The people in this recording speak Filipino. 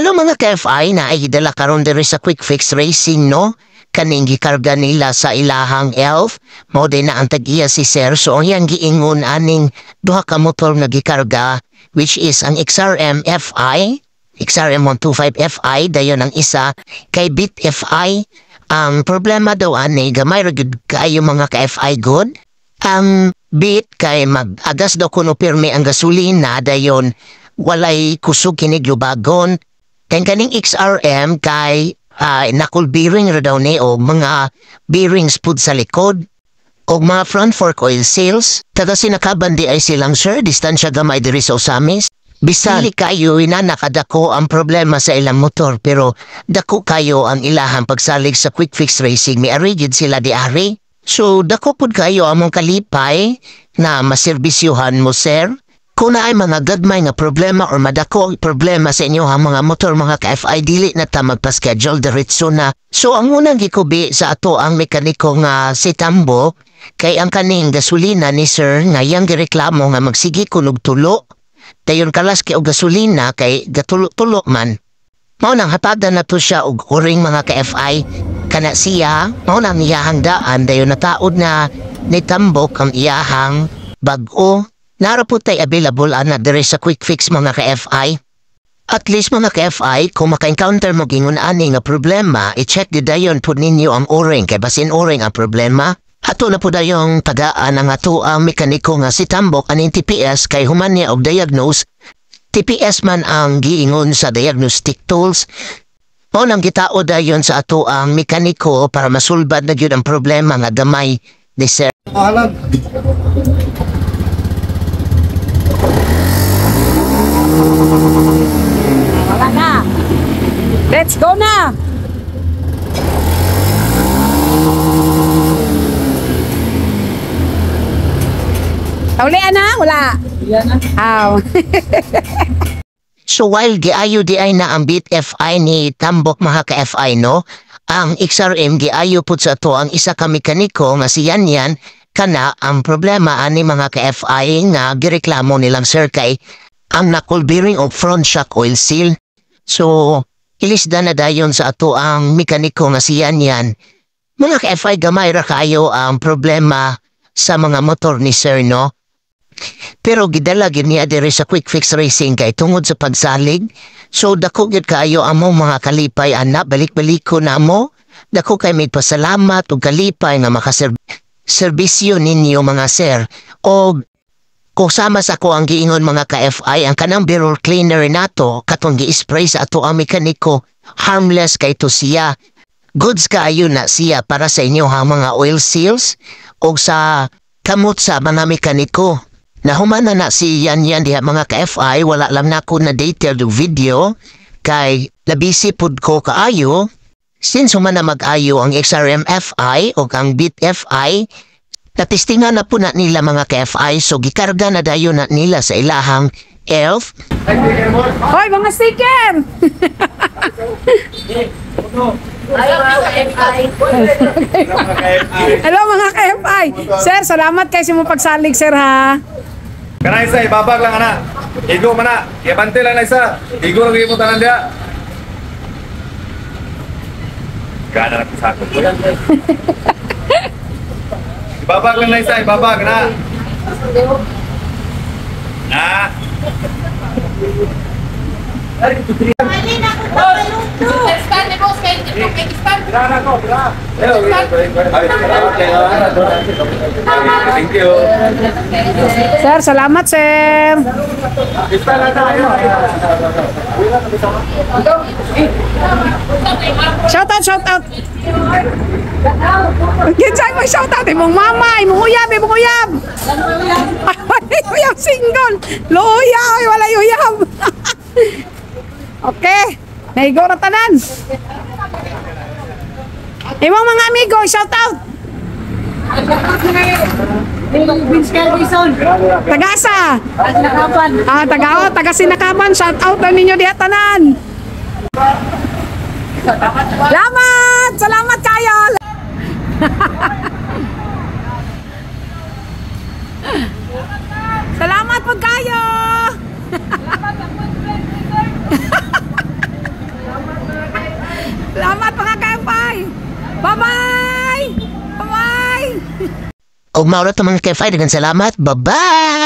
Hello mga ka-FI na ay hidala karon diri sa Quick Fix Racing no. Kaning gikarga nila sa ilahang elf. Mao din na ang tag-iya si Sir. So ang yang giingon aning duha ka motor na gikarga which is ang XRM FI, XRM 125 FI, dayon ang isa kay Beat FI. Ang problema daw ani gamay ra gud kayo mga ka-FI good. Ang Beat kay mag-agas daw kuno pirmi ang gasolina dayon walay kusog kinig lubagon. Kaya kaning XRM kay knuckle bearing ra daw ni o mga bearings pud sa likod o mga front fork oil seals. Taga sinakabandi ay silang sir, distansya gamay diri sa Usamis. Bisali kayo inanakadako ang problema sa ilang motor pero dako kayo ang ilahang pagsalig sa Quick Fix Racing. May arigid sila di ari. So dako pud kayo among kalipay na maserbisyuhan mo sir. Kung na ay mga gagmay nga problema or madako ang problema sa inyo ang mga motor mga ka-FI dili na ta magpa-schedule diretso na. So ang unang gikubi sa ato ang mekaniko nga si Tambo kay ang kaning gasolina ni sir nga yang gireklamo nga magsigi kunog tulo. Dayon kalas kay og gasolina kay gatulo-tulo man. Mao nang hatadan na to siya og uring mga ka-FI kana siya mao nang iyahang daan dayon nataod na ni Tambo ang iyahang bag-o. Naraputay available na dire sa Quick Fix mga ka-FI. At least mga ka-FI, kung maka-encounter mo gingon ani nga problema, i-check di dayon po ninyo ang o-ring, kay basin o-ring ang problema. Ato na po dayong tagaan ang ato ang mekaniko nga si Tambok aning TPS kay human niya og diagnose. TPS man ang giingon sa diagnostic tools. O nang gitao dayon sa ato ang mekaniko para masulbad na gyud ang problema nga gamay ni sir. Wala na. Let's go na. Ulian na? Wala. Ulian na. Aw. So while giayo di ay na ang Beat FI ni Tambok mga ka-FI no, ang XRM giayo pud sa ato ang isa ka mekaniko nga si Yan kana ang problema ani mga ka-FI nga gireklamo nilang sir kay ang knuckle bearing o front shock oil seal. So, ilisda na dayon sa ato ang mekaniko nga si Yan. Mga ka-FI gamay ra kayo ang problema sa mga motor ni sir no. Pero gidala gid niya diri sa Quick Fix Racing kay tungod sa pagsalig. So dako gid kayo amo mga kalipay ana balik-baliko namo. Dako kay may pasalamat ug kalipay nga makaserbisyo ninyo mga sir. Og kusama sa ko ang giingon mga ka-FI ang kanang barrel cleaner nato katong gi-spray sa ato ang mekaniko harmless kay to siya. Goods kaayo na siya para sa inyo ha mga oil seals o sa kamot sa mga mekaniko. Nahumana na si Yan diha mga ka-FI wala lang nako na detailed video kay labisi pud ko kaayo since humana mag-ayo ang XRM FI o ang Beat FI. Natistingan na po na nila mga ka-FI so gikarga na dayon na nila sa ilahang elf. Hoy mga sticker. Hello mga ka-FI. Sir, salamat kay sa mo pagsalig sir ha. Kana isa ibabag lang ana. Igo man na. Ibante lang na isa. Igo lang mo tanan dia. Gana na sa ko. Ibabag lang na isa, ibabag na. Na. Thank you. Sir, salamat sir. Shout out. Ginsay mo shout out imong mama, imong uyab. Uyab single. Luya, wala uyab. Okay, naigo na tanan. Imong mga amigo, shout out. Tagasa. Taga Sinakaban, shout out na ninyo diha tanan. Salamat kayo. Salamat po kayo. Salamat mga kaempay. Bye-bye! Bye-bye! O maulat naman kay Fay, dengan salamat. Bye-bye!